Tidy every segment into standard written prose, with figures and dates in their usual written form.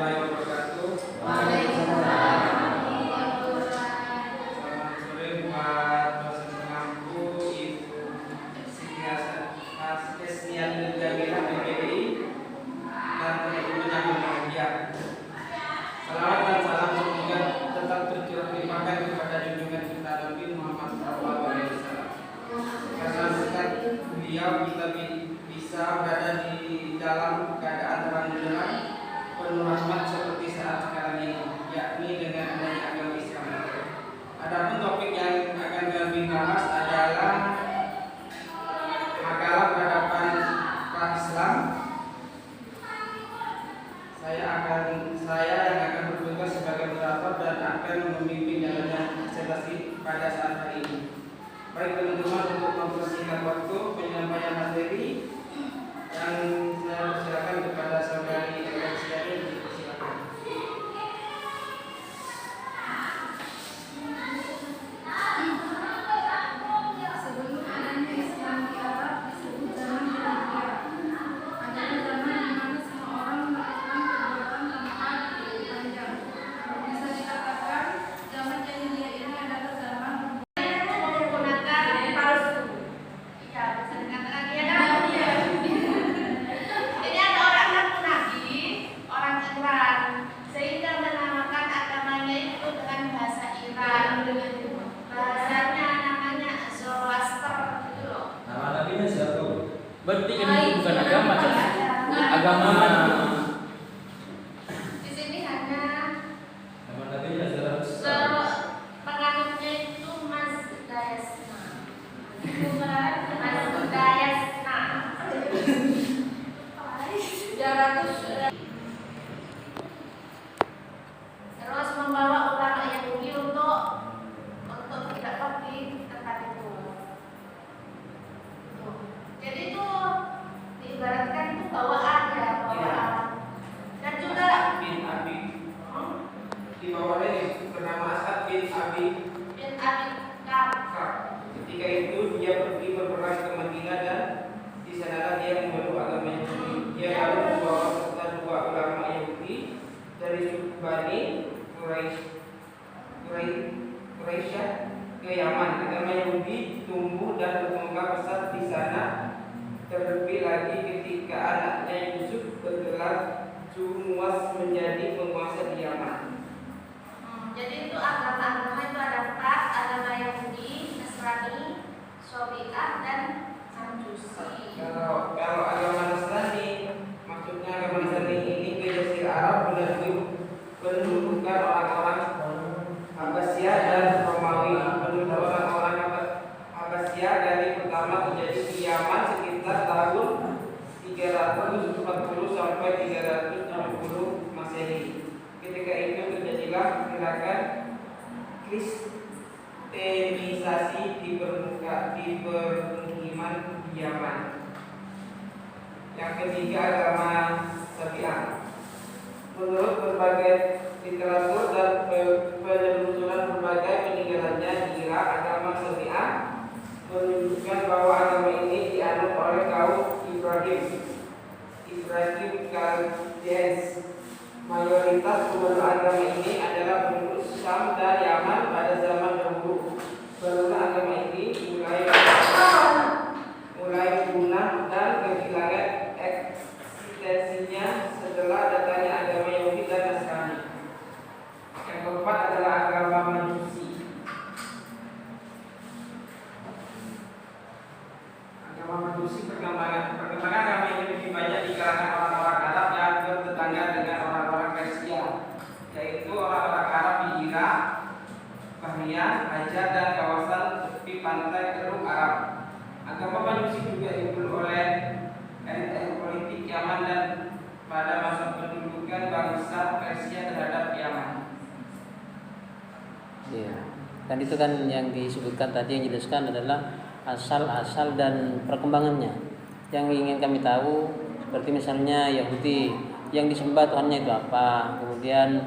warahmatullahi wabarakatuh. Waalaikumsalam warahmatullahi wabarakatuh. Selamat sore Pak dosen pengampu Ibu Siti Hasniatul Jamilah PPDI dan teman-teman yang berbahagia. Salawat dan salam semoga tetap tercurah limpahkan kepada junjungan kita Nabi Muhammad SAW. Karena berkat beliau kita bisa berada di dalam keadaan terang benderang penuh rahmat seperti saat sekarang ini, yakni dengan adanya agama Islam. Adapun topik yang akan kami bahas adalah makalah peradaban pra-Islam. Saya yang akan bertugas sebagai moderator dan akan memimpin jalannya presentasi pada saat hari ini. Baik teman-teman, untuk mempersingkat waktu penyampaian materi yang saya persilakan kepada saudari Elisiani, dipersilakan. Sebelum adanya Islam di Arab disebut zaman jahiliyah. Adalah zaman di mana semua orang melakukan perbuatan tanpa dipanjang. Bisa dikatakan zaman jahiliyah ini adalah zaman menggunakan palsu. Ya, bisa dikatakan dia dah. Ini ada orang ngaku nabi, orang Iran, sehingga menamakan agamanya itu dengan bahasa Iran. Bahasanya namanya Zoroaster gitu loh. Nama nabinya siapa? Berarti Oh, ini bukan agama, agama. Di sini hanya Nama nabinya siapa? penganutnya itu Mas Dayasna. Mas Dayasna. Terus membawa ulama Yahudi untuk tidak di tempat itu. Jadi itu diibaratkan itu bawaan. Dan juga bin Abi di bawahnya bernama Asad bin Abi bin Abi Kab. Ka'ab. Ketika itu dia pergi berperang ke Madinah dan di sanalah dia memeluk agama Yahudi. Dia lalu membawa serta dua ulama Yahudi dari suku Bani Quraisyah ke Yaman. Agama Yahudi tumbuh dan berkembang pesat di sana. Terlebih lagi ketika anaknya Yusuf bergelar Jumuas menjadi penguasa di Yaman. Jadi itu agama-agama itu ada empat: agama Yahudi, Nasrani, Syafi'ah, dan Majusi. Kalau agama Nasrani, maksudnya agama Nasrani ini ke Jazirah Arab pendudukan orang-orang Abbasiyah dan Romawi. Pendudukan orang-orang Abbasiyah dari pertama terjadi di Yaman sekitar tahun 340 sampai 370 Masehi. Ketika itu terjadilah gerakan Kristenisasi di permukiman di Yaman. Yang ketiga, agama Syafi'ah. Menurut berbagai literatur dan penelusuran berbagai peninggalannya di Irak, agama Syafi'ah menunjukkan bahwa agama ini dianut oleh kaum Ibrahim Chaldeans. Mayoritas pemeluk agama ini adalah penduduk Syam dan Yaman pada zaman dahulu. Barulah agama ini mulai punah dan kehilangan eksistensinya setelah datangnya agama Yahudi dan Nasrani. Yang keempat adalah agama Majusi. Agama Majusi perkembangan agama ini lebih banyak di kalangan orang-orang Arab yang bertetangga dengan orang-orang Persia, yaitu orang-orang Arab di Irak, Bahrain, Hajar, dan kawasan tepi pantai Teluk Arab. Agama Majusi juga dipeluk oleh elit politik Yaman dan pada masa pendudukan bangsa Persia terhadap Yaman. Ya. Dan itu kan yang disebutkan tadi, yang dijelaskan adalah asal-asal dan perkembangannya. Yang ingin kami tahu seperti misalnya Yahudi, yang disembah Tuhannya itu apa, kemudian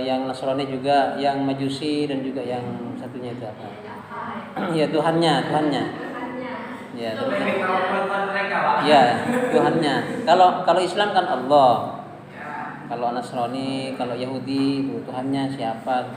yang Nasrani juga, yang Majusi, dan juga yang satunya itu apa? Ya, Tuhannya. Ya, mereka, Pak. ya, Tuhannya. Kalau Islam kan Allah. Kalau Nasrani, kalau Yahudi itu Tuhannya siapa?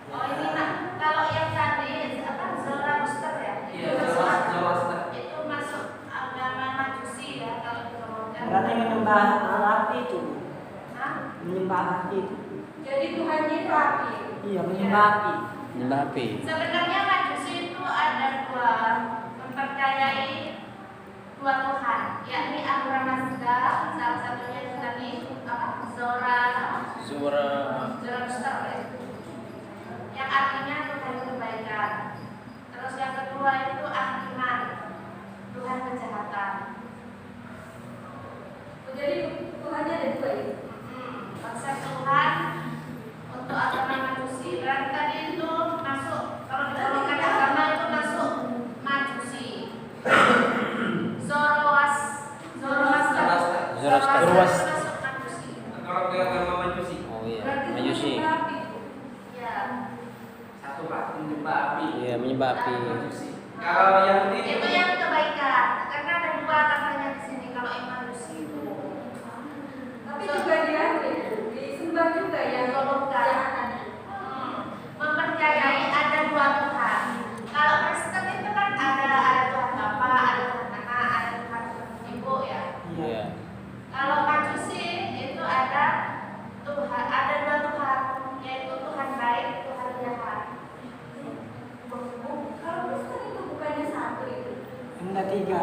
Oh ini nak, kalau yang tadi apa Zoroaster ya? Iya, Itu Zoroaster. itu masuk agama Majusi ya kalau diturunkan. Berarti menyembah api itu. Hah? Menyembah api itu. Jadi Tuhannya itu api. Iya, menyembah api. Menyembah api. Sebenarnya Majusi itu ada dua, mempercayai dua Tuhan, yakni Ahura Mazda, salah satunya itu tadi apa? Zoroaster ya. Yang artinya Tuhan kebaikan. Terus yang kedua itu Ahriman, Tuhan kejahatan. Jadi Tuhannya ada dua ya? Konsep Tuhan untuk agama Majusi. Berarti tadi itu masuk, kalau digolongkan agama itu masuk Majusi. Zoroaster Zoroaster. masuk Majusi. Kalau ke agama Majusi, Oh iya, Majusi. Ya. satu Pak, menyembah api. Iya, menyembah api. Majusi. Kalau Yahudi Itu yang kebaikan, karena ada dua katanya di sini kalau yang Majusi itu. Tapi juga dia disembah juga ya Golongkan. Mempercayai ada dua Tuhan. Kalau Kristen itu kan ada Tuhan Bapa, ada Tuhan Anak, ada Tuhan Ibu ya. Iya. Kalau Majusi itu ada Tuhan, ada dua Tuhan, yaitu Tuhan baik, Tuhan jahat. Kalau Kristen itu bukannya satu itu. Enggak tiga.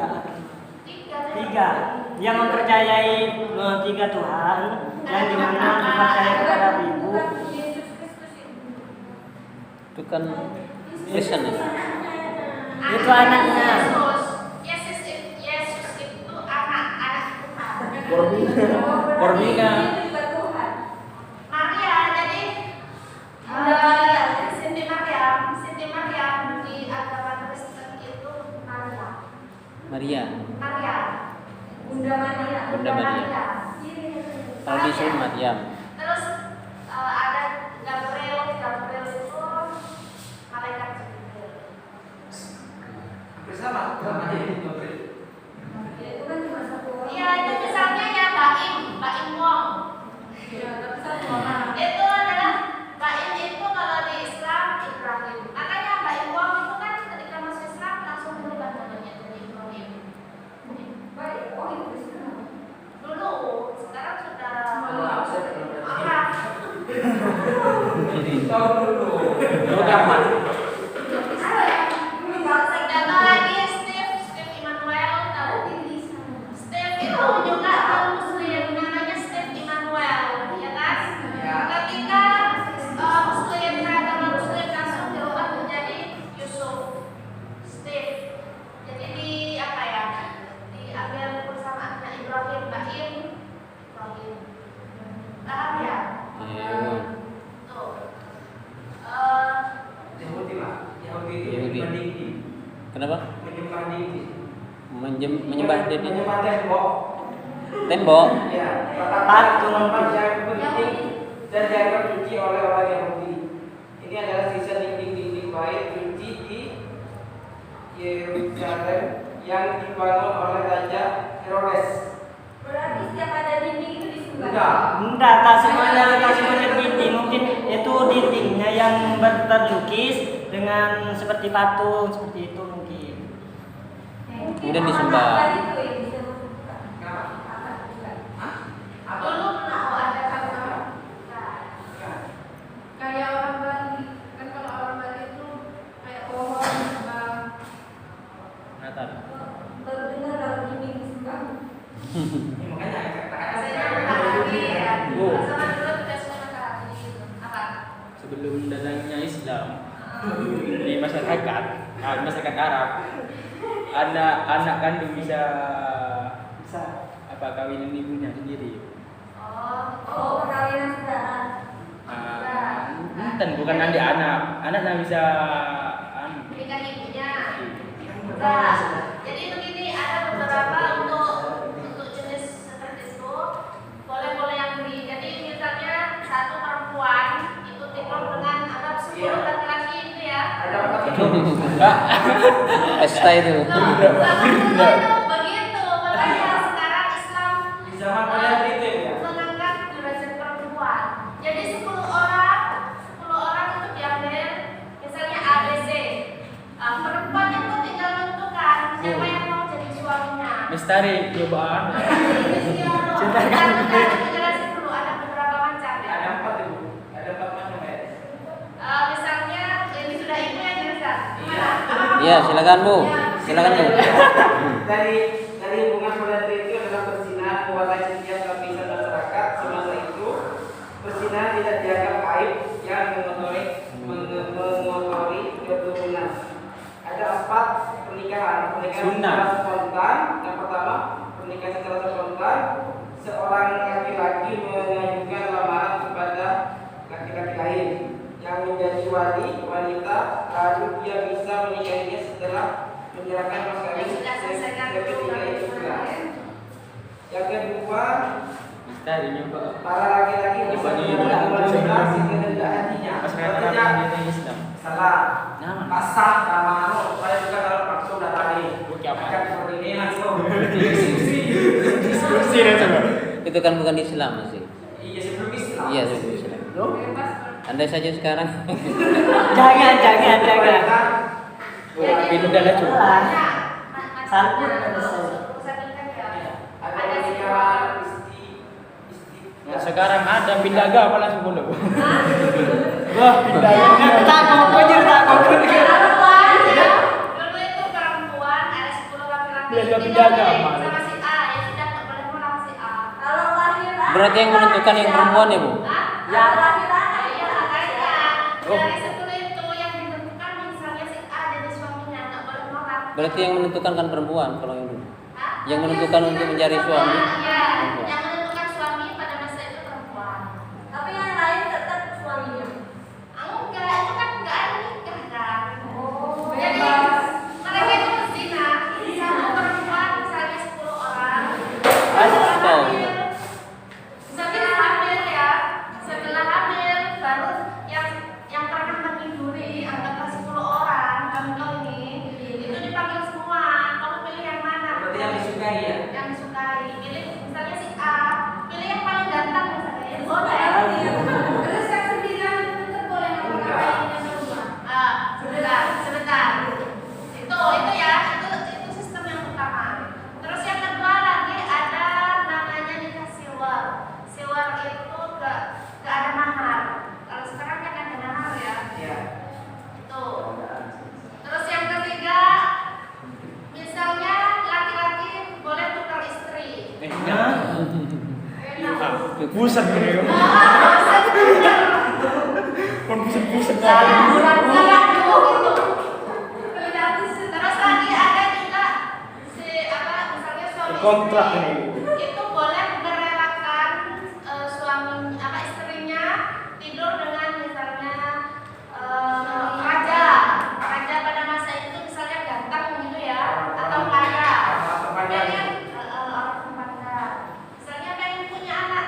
Tiga. Yang mempercayai tiga Tuhan, yang dimana dipercaya kepada Ibu. Bukan Yesus Kristus itu. Itu kan Kristen ya. Itu anaknya. Yesus itu anak Tuhan. Kormina. Itu juga Tuhan. Maria jadi Siti Maryam di agama Kristen itu Maria. Maria. Bunda Maria. Bunda Maria. Kalau di Islam Maryam. Terus ada Gabriel itu malaikat Jibril. hampir sama namanya itu. Ya, itu kan cuma satu orang. Iya itu misalnya ya Baim Wong. Ya, tapi satu orang. Itu adalah Baim itu kalau di Islam Ibrahim. Makanya Baim Wong itu kan ketika masuk Islam langsung berubah namanya jadi Ibrahim. Baik, oh itu Kristen. Dulu, sekarang sudah Maaf, saya belum berani. Arab. Jadi tahun dulu. Rogaman. Satu lagi Steve Immanuel tahu? Steve itu juga orang Muslim namanya Steve Immanuel, ya kan? Ya. Ketika Muslim beragama Muslim langsung dirubah menjadi Yusuf Steve. Jadi di apa ya? Diambil persamaannya Ibrahim Baim. Paham ya? Iya. Tuh. Yahudi Pak, Yahudi itu Yahudi. menyembah dinding. Kenapa? Menyembah dinding. Menyembah dinding. Menyembah tembok. Tembok. Ya, patung tempat yang penting dan dianggap suci oleh orang Yahudi. Ini adalah sisa dinding-dinding bait suci di Yerusalem yang dibangun oleh Raja Herodes. Berarti setiap ada dinding itu disembah. Enggak. Tak semuanya dinding. Mungkin itu dindingnya yang terlukis dengan seperti patung seperti itu mungkin. Kemudian disembah. Anak itu yang bisa masuk. Kenapa? Anak juga. Dulu pernah ada kata kayak orang Bali kan, kalau orang Bali itu kayak pohon Natal. Baru dengar kalau dinding disembah. Ya, makanya kata-kata rasanya matahari ya. Oh. Sama dulu tidak suka matahari gitu. Apa? Sebelum datangnya Islam di masyarakat Arab, anak kandung bisa apa kawinin ibunya sendiri. Oh, perkawinan saudara. Bukan nanti anaknya bisa Nikah ibunya. Nah, jadi begini ada beberapa untuk jenis seperti itu boleh yang beli. Jadi misalnya satu perempuan itu tikung dengan ada 10 laki-laki itu ya. ada Pesta itu. Begitu, makanya sekarang Islam Di zaman kalian itu ya. mengangkat derajat perempuan. Jadi 10 orang itu diambil misalnya A, B, C. Perempuan itu tinggal menentukan siapa yang mau jadi suaminya. Mistari cobaan. Bukan, jelasin dulu, ada beberapa macam ya. Ada 4 ibu. Ada 4 macam ya. Misalnya ini sudah ibu yang jelaskan. Gimana? Iya, silakan Bu. Silakan Bu. Dari hubungan poliandri itu adalah perzinahan mewarnai setiap lapisan masyarakat. Semasa itu perzinahan tidak dianggap aib yang mengotori keturunan. Ada 4 pernikahan Sunnah. secara spontan. Yang pertama, pernikahan secara spontan. Seorang laki-laki mengajukan lamaran kepada laki-laki lain yang menjadi wali wanita, lalu dia bisa menikahinya setelah menyerahkan mas kawin Sudah selesaikan dulu ketiga itu juga. Yang kedua, Mistari nyoba. para laki-laki tidak melintasi kehendak hatinya. Masyarakat Artinya, Arab ini Islam. salah, Nama. pasah sama saya juga kalau langsung udah tadi. Oke, apa? Akan seperti ini langsung. Diskusi deh coba. Itu kan bukan Islam masih. Iya sebelum Islam. Iya, sebelum Islam. Bebas. Andai saja sekarang Jangan. Pindah lah coba. Salpur Ada ada saya. Ada pernikahan Nah, sekarang ada pindah agama langsung boleh. Wah, pindah. Takut aja takut. Perempuan ya. Dulu itu perempuan ada 10 laki-laki. Belajar Tinggal beda pilih agama. sama si A, ya sudah nggak boleh pulang si A. Kalau lahiran. berarti yang menentukan yang perempuan ya Bu? Ya lahiran. Iya makanya. Dari 10 itu yang ditentukan misalnya si A jadi suaminya nggak boleh nolak. Berarti yang menentukan kan perempuan kalau yang dulu. Hah? Yang menentukan untuk mencari suami. Iya. Perempuan. Yang menentukan suami pada masa itu perempuan. Tapi yang lain tetap suaminya. Enggak, itu kan enggak ada nikah kan. Oh, Jadi bebas. mereka itu berzina sama perempuan misalnya 10 orang. Tahu. Setelah hamil ya, setelah hamil baru yang pernah meniduri anggaplah 10 orang kamu ini itu dipanggil semua. Kamu pilih yang mana? Berarti yang disukai ya. Yang disukai. Pilih misalnya si A, pilih yang paling ganteng misalnya. Ya, boleh. Terus yang 9 itu tetap boleh ngapain yang kedua. Sebentar. Itu ya, itu sistem yang utama. Terus yang kedua lagi ada namanya nikah siwar. Siwar itu gak ada mahar. Kalau sekarang kan ada mahar ya. Iya. Itu. Terus yang ketiga, misalnya laki-laki boleh tukar istri. Pusat nih. Kon pusat. Terus lagi ada juga misalnya suami Kontrak istri nih. itu boleh merelakan istrinya tidur dengan misalnya raja pada masa itu misalnya ganteng gitu ya atau kaya. Pengen orang tempatnya. Misalnya pengen punya anak,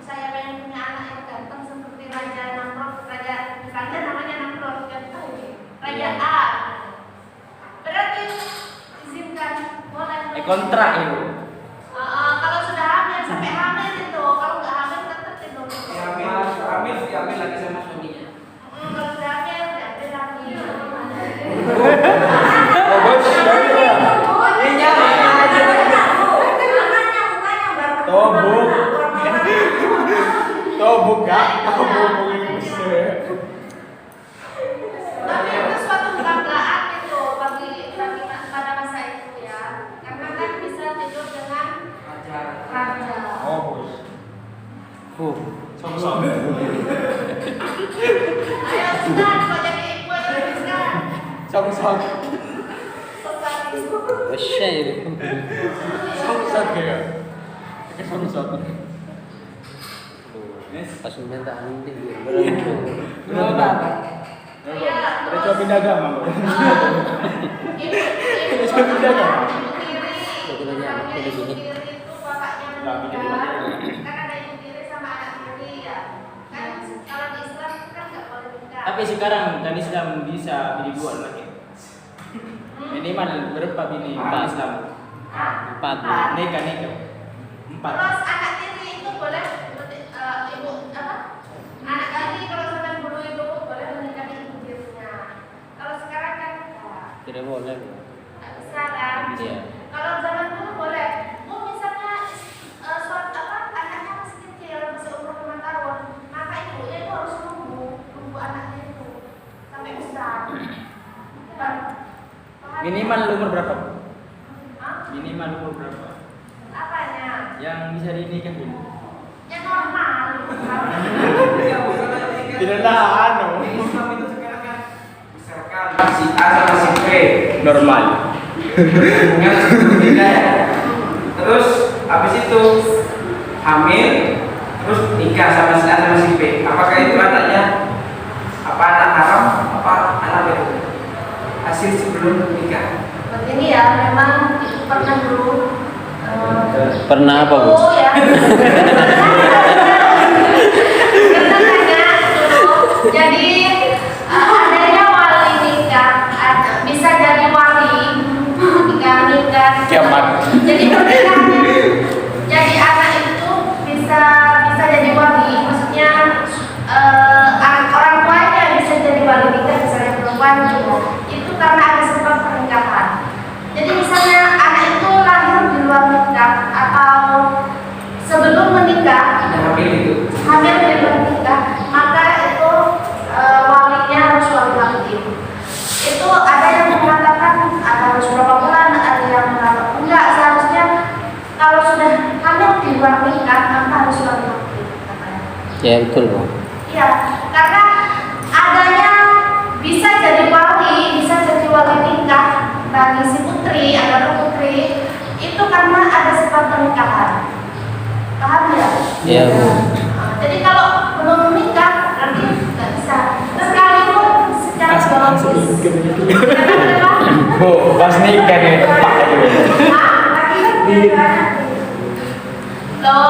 saya pengen punya anak yang ganteng seperti Raja Namrud, misalnya namanya Namrud ganteng, Raja A. Berarti izinkan boleh. Kontrak itu. Kalau sudah hamil sampai hamil itu, kalau nggak hamil tetap tidur. Diambil lagi sama suaminya. Kalau sudah hamil diambil lagi. Tobuk kak. Tapi itu suatu kebanggaan itu bagi pada masa itu ya, karena kan bisa tidur dengan raja. Sama-sama. Ayo Ustaz, kok jadi ibu aja Ustaz. Sama-sama. Ustaz itu. Wesya itu. Sama-sama kayak. Sama-sama. Pas minta andi Berapa? Iya. Ada coba pindah agama. Ibu Bisa pindah agama. tiri. Misalnya ibu tiri itu bapaknya meninggal. Kan ada ibu tiri sama anak tiri ya. Kan kalau di Islam kan nggak boleh nikah. Tapi sekarang kan Islam bisa jadi dua lagi. Minimal berapa bini Islam? 4. Nikah. 4. Terus anak tiri itu boleh ibu apa? Anak tiri kalau sampai dulu itu boleh menikahi ibu tirinya. Kalau sekarang kan Tidak boleh. nggak bisa kan? Iya. Kalau zaman dulu boleh. Misalnya suatu anaknya masih kecil, masih umur 5 tahun, maka ibunya itu harus nunggu anaknya itu sampai besar. Paham? Minimal umur berapa? Hah? Minimal umur berapa? Apanya? Yang bisa dinikahin? Ya normal. Tidak ada Di Islam itu sekarang kan misalkan si A sama si B normal. hubungan sebelum nikah ya. Terus habis itu hamil, terus nikah sama si A sama si B. Apakah itu anaknya apa anak haram? Apa anak itu? Hasil sebelum nikah. Begini ya, memang itu pernah dulu. Pernah apa, Bu? Oh ya. Pernah tanya dulu. Jadi adanya wali nikah, bisa jadi wali nikah. Kiamat. Jadi pernikahannya, jadi anak itu bisa jadi wali. Maksudnya orang tuanya bisa jadi wali nikah, misalnya perempuan juga. Itu karena ada sebab pernikahan. Jadi misalnya anak itu lahir di luar nikah atau sebelum menikah, Hamil itu. hamil di luar nikah, maka itu walinya harus wali laki. Itu ada yang mengatakan harus berapa bulan, ada yang mengatakan enggak, seharusnya kalau sudah hamil di luar nikah maka harus wali laki. Katanya. Ya betul, Bu. Iya, karena adanya bisa jadi wali nikah bagi si putri atau putri itu karena ada sebab pernikahan. Paham ya? Iya, Bu. Jadi kalau belum menikah berarti nggak bisa. Sekalipun secara biologis. Bu, pas nikah nih tepat Lo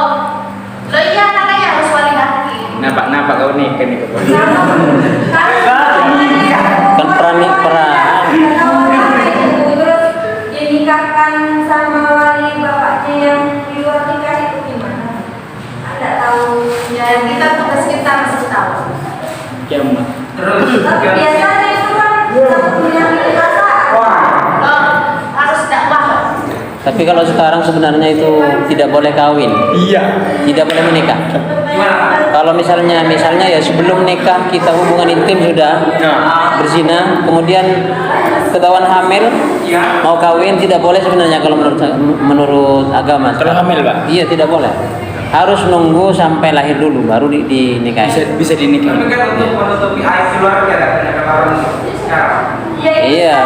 iya katanya harus wali laki. Nampak kau nikah nih kau. Kan peran Terus dinikahkan sama wali bapaknya yang di luar nikah itu gimana? Ada tahu? Ya kita tugas kita masih tahu. Kiamat. Terus Tapi biasanya itu kan satu yang perasaan. Lo harus dakwah. Tapi kalau sekarang sebenarnya itu tidak boleh kawin, Iya. tidak boleh menikah. gimana? Kalau misalnya ya sebelum nikah kita hubungan intim sudah berzina, kemudian ketahuan hamil Iya. mau kawin tidak boleh sebenarnya kalau menurut agama. Kalau hamil, Pak? Iya tidak boleh. Harus nunggu sampai lahir dulu baru dinikahi. Bisa dinikah. Tapi kan untuk menutupi aib keluarga kan banyak orang sekarang. Iya.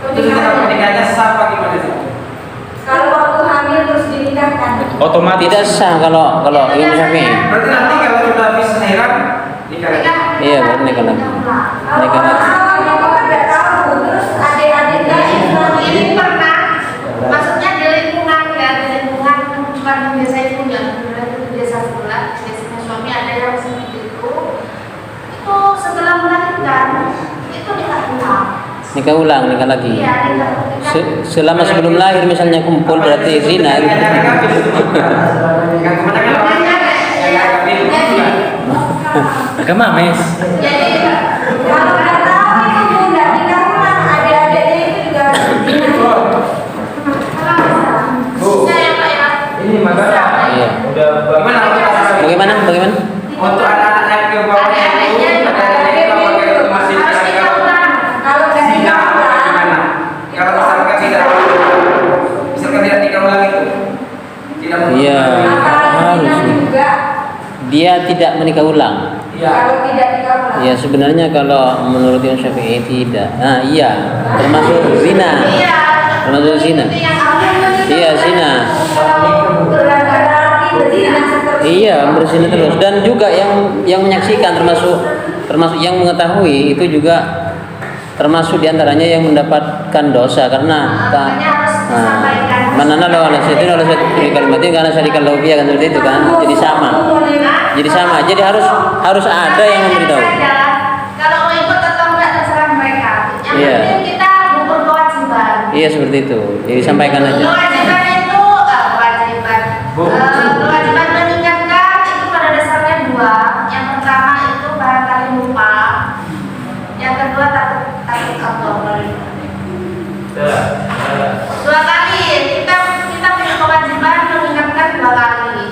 Itu setelah pernikahannya sah apa gimana sih? Kalau waktu hamil terus dinikahkan. Otomatis. Tidak sah kalau Imam Syafi'i. Berarti nanti kalau sudah habis lahiran nikah lagi. Iya, baru nikah lagi. Kalau Nikah orang lagi. awalnya kok nggak tahu, terus adik-adiknya Ini pernah, maksudnya di lingkungan ya, di lingkungan bukan di desa itu ya, di desa sebelah, di desa suami ada yang seperti itu setelah melahirkan itu nikah ulang. Nikah ulang, nikah lagi. Iya, nikah. Selama sebelum lahir misalnya kumpul berarti zina. Yang kemana kan orang yang hamil bukan. Agama mes. Jadi kalau nggak tahu itu nggak nikah ulang, adik-adiknya itu juga saya Pak ya. Ini masalah. Iya. Udah gimana kalau kita Bagaimana? untuk anak-anak yang ke bawahnya itu adik-adik kita pakai masih Harus nikah ada ulang. kalau nggak zina nikah atau ulang. gimana? Kalau misalkan tidak nikah ulang itu tidak Iya. Apalagi zina juga Dia tidak menikah ulang. Iya. kalau tidak nikah ulang. Ya sebenarnya kalau menurut Imam Syafi'i tidak. Nah iya, termasuk zina. Iya. Termasuk zina. Itu yang aku Iya zina. Berlaki berzina seterusnya. Iya berzina terus dan juga yang menyaksikan termasuk yang mengetahui itu juga termasuk diantaranya yang mendapatkan dosa karena mana lo ala situ ala situ kalimatnya karena syarikat lawiyah kan seperti itu kan jadi sama jadi harus ada yang memberitahu. Kalau mau ikut atau enggak terserah mereka. Yang Iya. penting kita Iya seperti itu. Jadi sampaikan aja. Kewajiban itu kewajiban mengingatkan itu pada dasarnya dua. Yang pertama itu barangkali lupa. Yang kedua takut Allah. Dua kali kita punya kewajiban mengingatkan dua kali.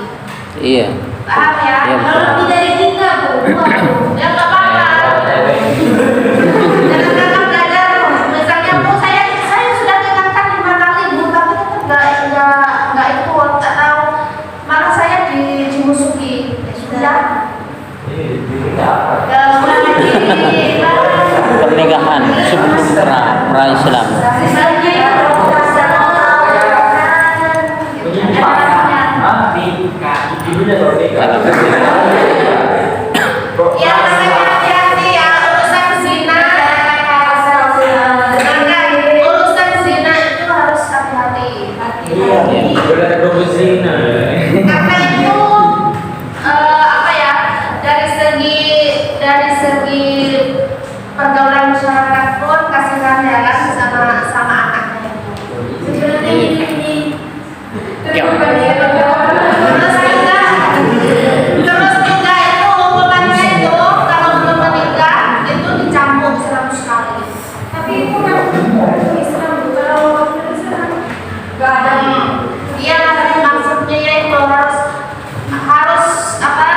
Iya. Paham ya? Iya, betul. Kalau lebih dari tiga bu, ya nggak apa-apa. Jangan kakak belajar bu. Misalnya bu, saya sudah ingatkan 5 kali bu, tapi tetap nggak ikut atau malah saya dimusuhi. Ya sudah. Kemudian lagi. Pernikahan sebelum pra Islam. Misalnya itu ya makanya hati-hati ya urusan zina. Urusan zina itu harus hati-hati. Karena itu apa ya, dari segi pergaulan masyarakat pun kasihan ya kan sama anaknya itu. Terus juga itu hukumannya itu kalau belum menikah itu dicambuk 100 kali. Tapi itu kan Islam, kalau Islam nggak ada. Iya, maksudnya ya itu harus apa?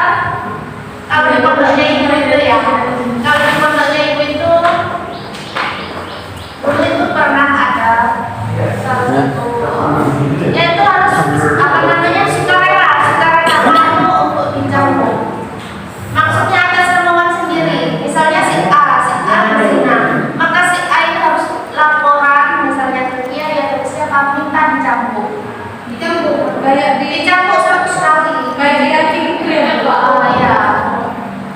Kalau di pondoknya ibu itu ya, kalau di pondoknya ibu itu dulu itu pernah ada salah satu, ya itu harus apa namanya sukarela mau untuk dicambuk. Maksudnya atas kemauan sendiri. Misalnya si A zina, maka si A itu harus laporan misalnya ke dia ya ke siapa minta dicambuk. Dicambuk 100 kali. Kayak dia gitu ya. Oh ya.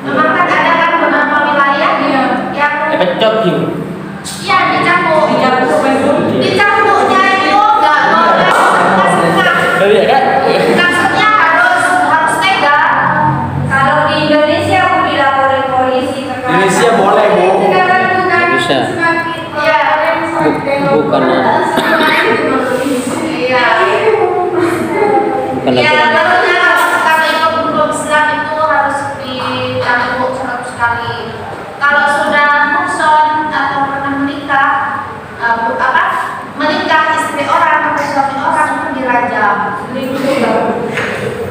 Memang kan ada kan beberapa wilayah yang Pecot gitu. iya dicambuk. Dicambuknya itu nggak boleh setengah. Maksudnya harus tega. Kalau di Indonesia aku dilaporin polisi terkait. Indonesia boleh, Bu. Sekarang itu kan Bisa. semakin Iya. Bukan. Iya. Bukan Iya, lagi. maksudnya kalau ikut hukum Islam itu harus dicambuk 100 kali. Kalau sudah muhson atau pernah menikah, menikah istri orang atau suami orang itu dirajam.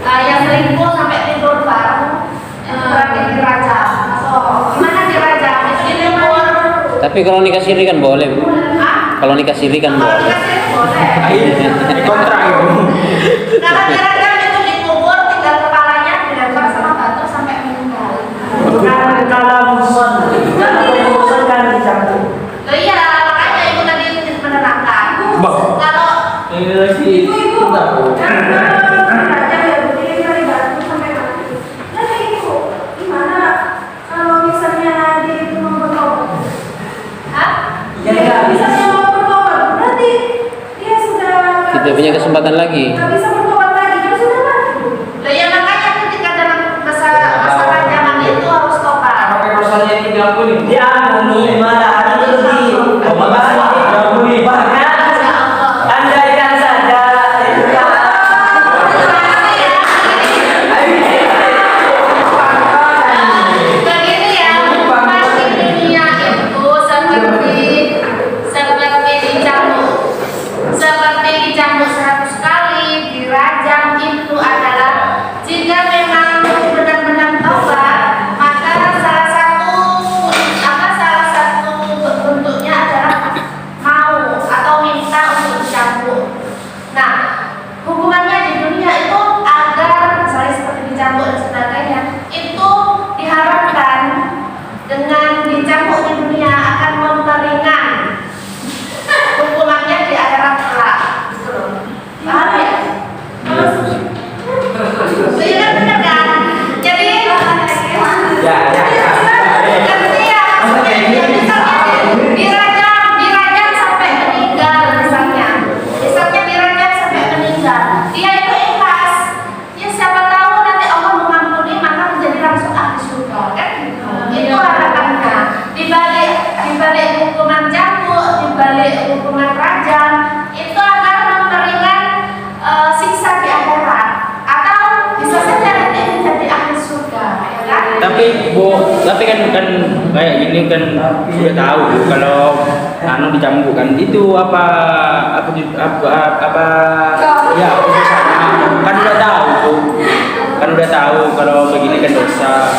Yang selingkuh sampai tidur bareng itu berarti dirajam. Gimana dirajam? Itu dilipur. Tapi kalau nikah siri kan boleh, Bu. Ah, Kalau nikah siri kan kalau boleh. dikasih boleh. Kontrak itu. Kalau dirajam itu dikubur, tinggal kepalanya dilempar sama batu sampai meninggal. Kalau muson kan dicambuk. Loh iya, makanya ibu tadi menerangkan. Kalau Ini lagi. ibu-ibu Bentar, Bu. raja ya berdiri dari batu sampai mati. Jadi ibu gimana kalau misalnya dia itu mau bertobat? hah? Ya nggak bisa. Misalnya mau bertobat, berarti dia sudah Tidak punya kesempatan lagi. nggak bisa bertobat lagi, dia sudah mati. Loh iya, makanya ketika dalam masa rajaman itu harus tobat. Pakai pasalnya 30 nih. Diampuni malah ada lebih. Bahkan andaikan saja itu kan Begini ya, mati dunia itu seperti dicambuk 100 kali, Bu, tapi kan kayak gini kan sudah tahu Bu, kalau anu dicambuk kan itu apa ya dosanya kan udah tahu Bu, kan udah tahu kalau begini kan dosa,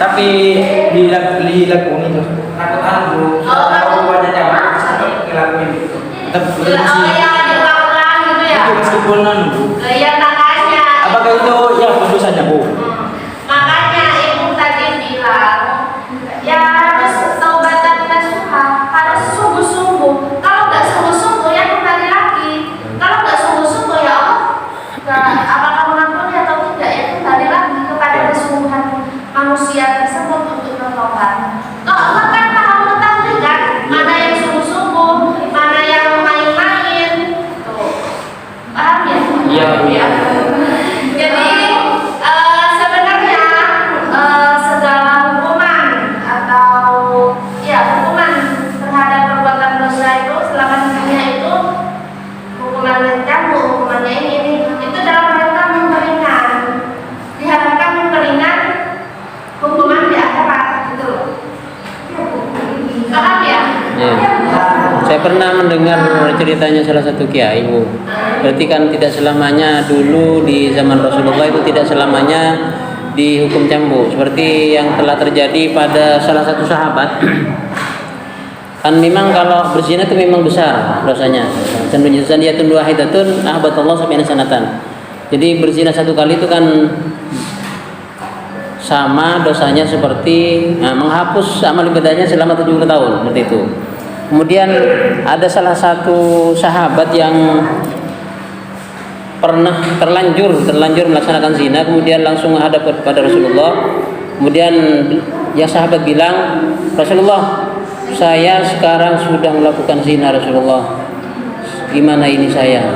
tapi dilakukan itu takut anu tahu banyak jamaah ngelakuin itu. tetap Oh masih ya, diulang-ulang gitu ya. itu meskipun anu Ya makanya. apakah itu ya dosanya Bu? Makanya ibu tadi bilang ya harus taubatan nasuha, harus sungguh-sungguh. Kalau nggak sungguh-sungguh ya kembali lagi. Kalau nggak sungguh-sungguh ya Allah, apakah mengampuni atau tidak ya kembali lagi kepada kesungguhan manusia tersebut untuk bertobat. Kalau Allah kan maha mengetahui kan mana yang sungguh-sungguh, mana yang main-main. Tuh, paham ya? Iya, Bu. Ya. Jadi sebenarnya segala hukuman atau ya hukuman terhadap perbuatan dosa itu selama di dunia itu hukuman mencambuk, hukumannya ini itu dalam rangka memperingan, diharapkan memperingan hukuman di akhirat gitu loh. Paham ya? Ya. Saya pernah mendengar ceritanya salah satu kiai Bu. Berarti kan tidak selamanya dulu di zaman Rasulullah itu tidak selamanya dihukum cambuk seperti yang telah terjadi pada salah satu sahabat. Kan memang kalau berzina itu memang besar dosanya. Zaniyatun wahidatun ahbatallahu sab'ina sanatan. Jadi berzina satu kali itu kan sama dosanya seperti menghapus amal ibadahnya selama 70 tahun seperti itu. Kemudian ada salah satu sahabat yang pernah terlanjur melaksanakan zina, kemudian langsung menghadap kepada Rasulullah. Kemudian yang sahabat bilang, Rasulullah, saya sekarang sudah melakukan zina Rasulullah. Gimana ini saya?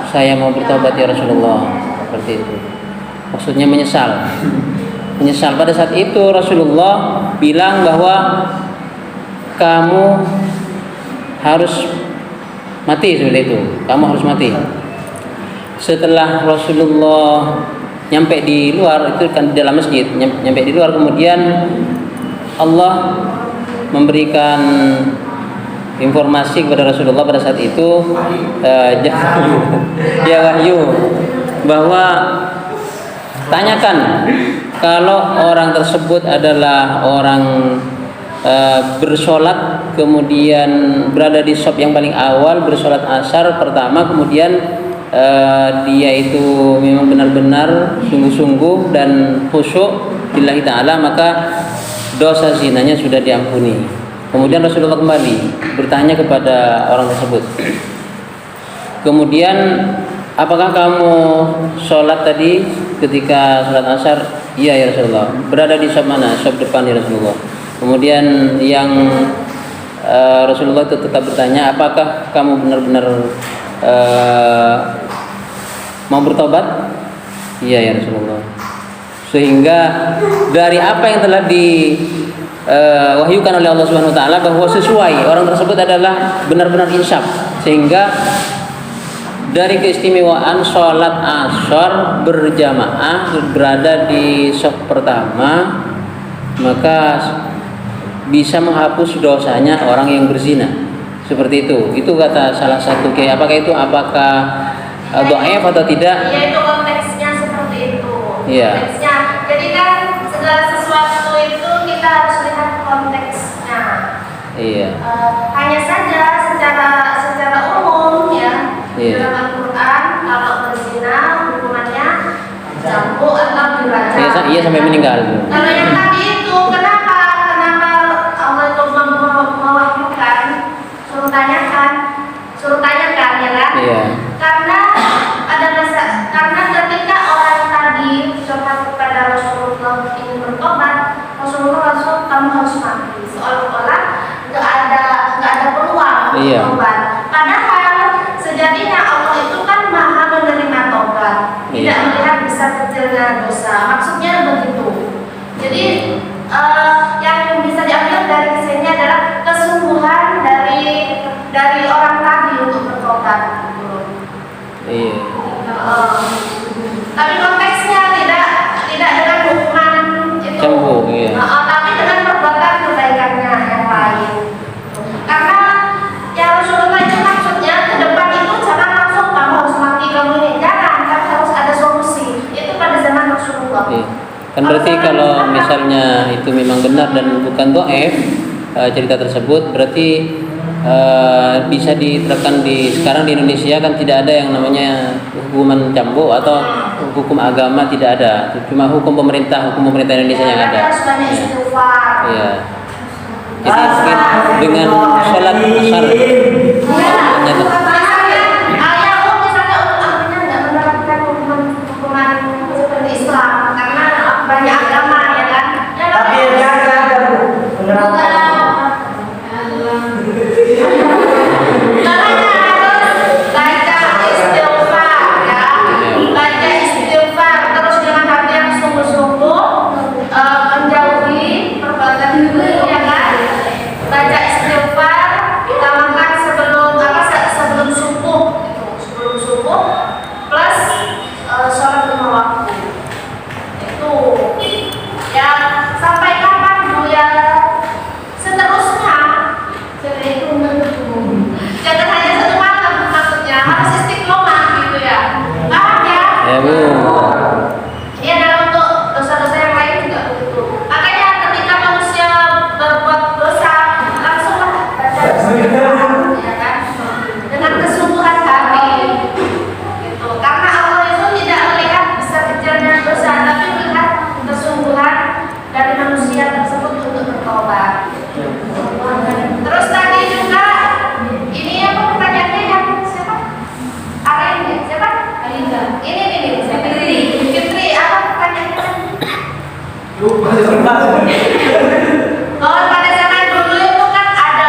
Saya mau bertobat ya Rasulullah. Seperti itu. Maksudnya menyesal. Menyesal. Pada saat itu Rasulullah bilang bahwa kamu harus mati seperti itu. Kamu harus mati. Setelah Rasulullah nyampe di luar, itu kan di dalam masjid, nyampe di luar, kemudian Allah memberikan informasi kepada Rasulullah pada saat itu ya wahyu bahwa tanyakan kalau orang tersebut adalah orang bersolat, kemudian berada di shop yang paling awal, bersolat asar pertama, kemudian dia itu memang benar-benar sungguh-sungguh dan khusyuk lillahi ta'ala, maka dosa zinanya sudah diampuni. Kemudian Rasulullah kembali bertanya kepada orang tersebut, kemudian apakah kamu sholat tadi ketika sholat asar? Iya ya Rasulullah. Berada di shop mana? Shop depan ya Rasulullah. Kemudian yang Rasulullah itu tetap bertanya, apakah kamu benar-benar mau bertobat? Iya ya Rasulullah. Sehingga dari apa yang telah diwahyukan oleh Allah Subhanahu wa taala bahwa sesuai orang tersebut adalah benar-benar insaf, sehingga dari keistimewaan sholat asar berjamaah berada di shaf pertama, maka bisa menghapus dosanya orang yang berzina. Seperti itu. Itu kata salah satu kiai. Apakah dhaif atau tidak? Ya itu konteksnya seperti itu. Iya. Konteksnya. Jadi kan segala sesuatu itu kita harus lihat konteksnya. Iya. Hanya saja secara umum ya. Iya. Dalam Al-Quran kalau berzina hukumannya cambuk atau dirajam. Iya sampai meninggal. Kalau yang tadi itu kenapa Allah itu mewahyukan suruh tanyakan ya kan? Iya. Karena ketika orang tadi curhat kepada Rasulullah ingin bertobat, Rasulullah langsung kamu harus mati, seolah-olah nggak ada peluang untuk Iya. tobat. Padahal sejatinya Allah itu kan maha menerima tobat, tidak Iya. melihat besar kecilnya dosa. Maksudnya begitu. Jadi yang bisa diambil dari sini adalah kesungguhan dari orang tadi untuk bertobat. Gitu. Iya. Tapi konteksnya tidak dengan hukuman itu Cambuk. Kan berarti kalau misalnya itu memang benar dan bukan dhaif cerita tersebut, berarti bisa diterapkan sekarang di Indonesia kan tidak ada yang namanya hukuman cambuk atau hukum agama, tidak ada, cuma hukum pemerintah Indonesia yang ada. Harus banyak istighfar. Iya. Jadi mungkin dengan sholat asar Misalnya untuk akhirnya nggak menerapkan hukuman seperti Islam karena banyak agama ya kan. Tapi yang ada Bu, menerapkan. Makanya harus baca istighfar ya, baca istighfar terus dengan hati yang sungguh-sungguh, menjauhi perbuatan itu ya kan. Baca istighfar, utamakan sebelum subuh plus sholat lima waktu itu ya, sampai kapan Bu ya, seterusnya. Jadi itu jangan hanya satu malam, maksudnya harus istiqomah gitu ya. Paham ya? ya Bu. Ya, dalam untuk dosa-dosa yang lain juga begitu. Makanya ketika manusia berbuat dosa, langsunglah baca istighfar, ya kan? Dengan kesungguhan hati. Gitu. Karena Allah itu tidak melihat besar kecilnya dosa, tapi melihat kesungguhan dari manusia tersebut untuk bertobat. Terus tadi juga ini apa pertanyaannya yang siapa? Aren ya? Siapa? Alinda. Ini Fitri apa pertanyaannya? Oh, pada zaman dulu itu kan ada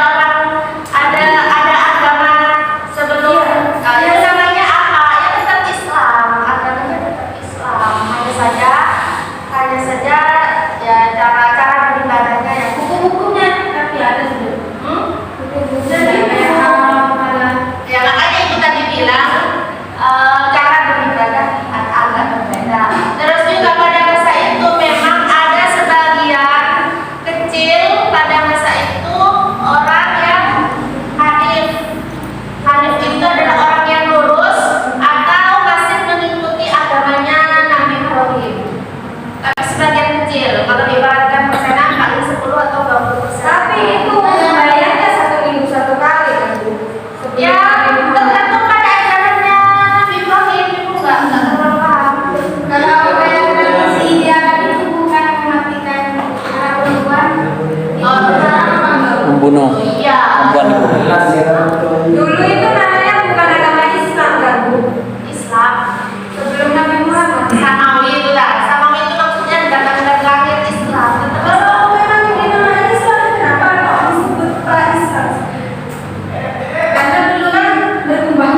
agama sebelum yang namanya apa? Ya tetap Islam, agamanya tetap Islam. Hanya saja ya cara beribadahnya yang hukum-hukumnya tapi ada sebelum. Ya makanya itu tadi bilang cara beribadah agak berbeda. Terus juga pada masa itu memang ada sebagian kecil pada masa itu orang yang hanif. Hanif itu adalah orang yang lurus atau masih mengikuti agamanya Nabi Ibrahim. Tapi sebagian kecil, kalau diibaratkan persenan paling 10 atau 20%. Tapi itu bayarnya 1 minggu 1 kali kan Bu? Ya, tergantung pada ajarannya Nabi Ibrahim, Ibu nggak terlalu paham. Kalau kayak si India itu bukan mematikan anak perempuan, Membunuh iya. perempuan itu. Dulu itu namanya bukan agama Islam kan Bu? Islam. Sebelum Nabi Muhammad. Samawi itu lah. Samawi itu maksudnya datang dari langit Islam. Kalau memang ini namanya Islam, kenapa kok disebut pra-Islam? Karena dulu kan berkembang.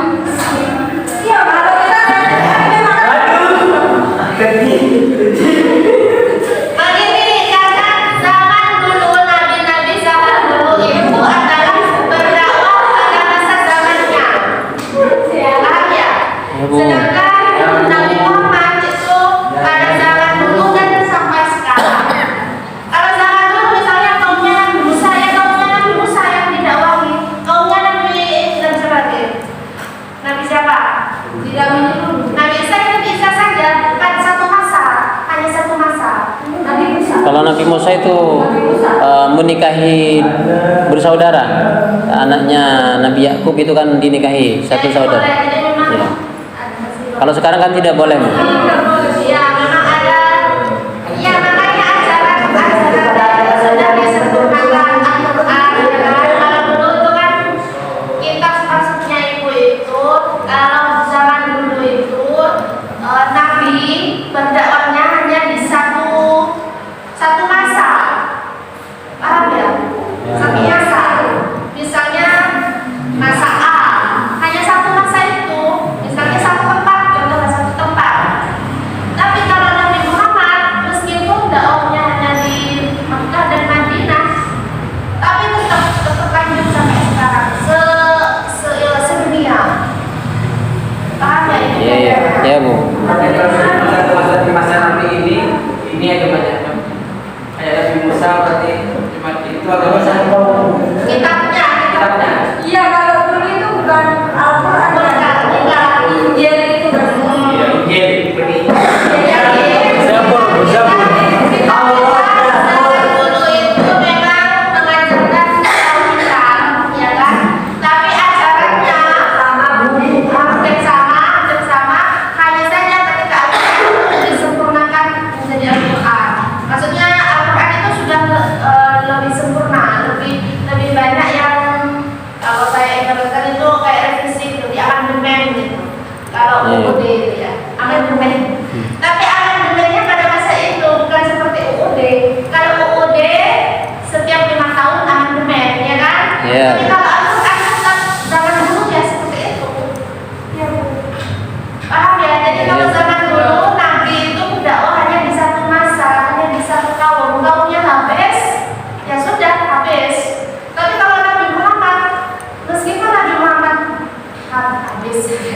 Iya, kalau kita Begini, karena zaman dulu nabi-nabi zaman dulu itu adalah berdakwah pada masa zamannya. Paham ya? Ya, Bu. Sedangkan Nabi Muhammad itu pada zaman dulu dan sampai sekarang. Kalau zaman dulu misalnya kaumnya Nabi Musa, ya kaumnya Nabi Musa yang didakwahi, kaumnya Nabi dan sebagainya. Nabi siapa? tidak menyuruh. Nabi Isa itu bisa saja kan satu masa, hanya satu masa. Nabi Musa. Kalau Nabi Musa itu menikahi bersaudara, anaknya Nabi Yakub itu kan dinikahi satu Jadi saudara. boleh, jadi memang Ya. ada Kalau sekarang kan tidak boleh. Bu. ya memang ada, ya makanya ajaran dari sudah disempurnakan Al-Quran ya kan. Kalau dulu itu kan kitab maksudnya Ibu itu, kalau zaman dulu itu Nabi berdakwahnya hanya di satu masa. Paham ya? Satu masa. Misalnya masa A, hanya satu masa itu, misalnya satu tempat, contohnya satu tempat. Tapi kalau Nabi Muhammad, meskipun dakwahnya hanya di Makkah dan Madinah, tapi tetap lanjut sampai sekarang, sedunia. Paham ya? Iya, iya, ya Bu. Di masa Nabi ini agamanya kayak Nabi Musa, berarti cuma itu agamanya. Kitabnya. Iya, kalau dulu itu bukan Al-Quran, Injil itu kan. Ya, Injil, seperti Iya, Zabur. Iya. Tapi kalau Al-Quran zaman dulu ya seperti itu. Ya Bu. Paham ya? Jadi kalau zaman dulu Nabi itu berdakwah hanya di satu masa, hanya di satu kaum. Kaumnya habis, ya sudah habis. Tapi kalau Nabi Muhammad, meskipun Nabi Muhammad habis, tapi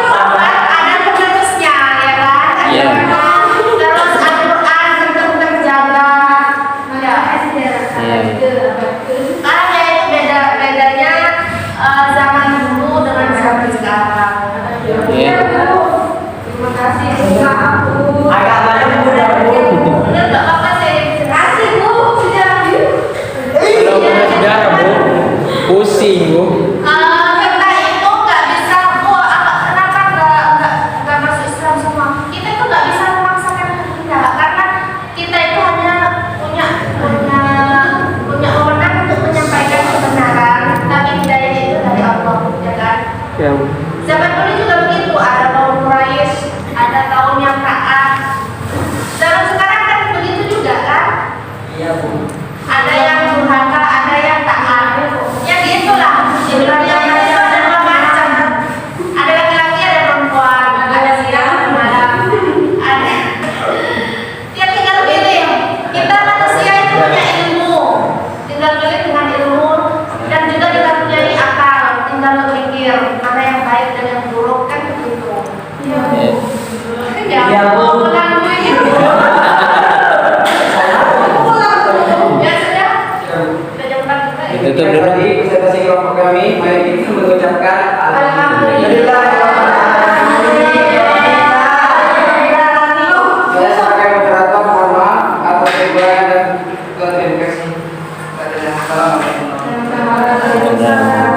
wafat ada penerusnya, ya kan? Iya. Terus Al-Quran tetap terjaga. Ya, karena ya itu bedanya zaman dulu dengan zaman sekarang. Iya. Terima kasih Bu. Agak banyak mudah Bu. Bener nggak apa-apa sih? Kasih Bu, sudah. Kalau punya sejarah Bu, pusing Bu. Kita itu nggak bisa Bu. Kenapa nggak masuk Islam semua? Kita itu nggak bisa memaksakan kita karena kita itu hanya punya wewenang untuk menyampaikan kebenaran, tapi hidayah itu dari Allah, ya kan? Ya Bu. Zaman dulu juga begitu, ada kaum Quraisy, ada kaum yang taat. Zaman sekarang kan begitu juga kan? Iya Bu. Ada yang durhaka, ada yang taat. Ya gitulah. Di dunia itu ada dua macam. Ada laki-laki, ada perempuan, ada siang, ada malam. Ada. Ya tinggal pilih. Kita manusia itu punya ilmu. Tinggal pilih dengan ilmu dan juga kita punya akal. Tinggal berpikir mana yang baik dan yang buruk kan begitu. Iya. Ya mau pulang dulu ya. Ya sudah. Sudah jam 4 juga ya. Ditutup dulu. Tadi presentasi kelompok kami, mari kita mengucapkan Alhamdulillah. Saya sebagai moderator mohon maaf atas kekurangan dan kelebihan. Assalamualaikum warahmatullahi wabarakatuh. Alhamdulillah.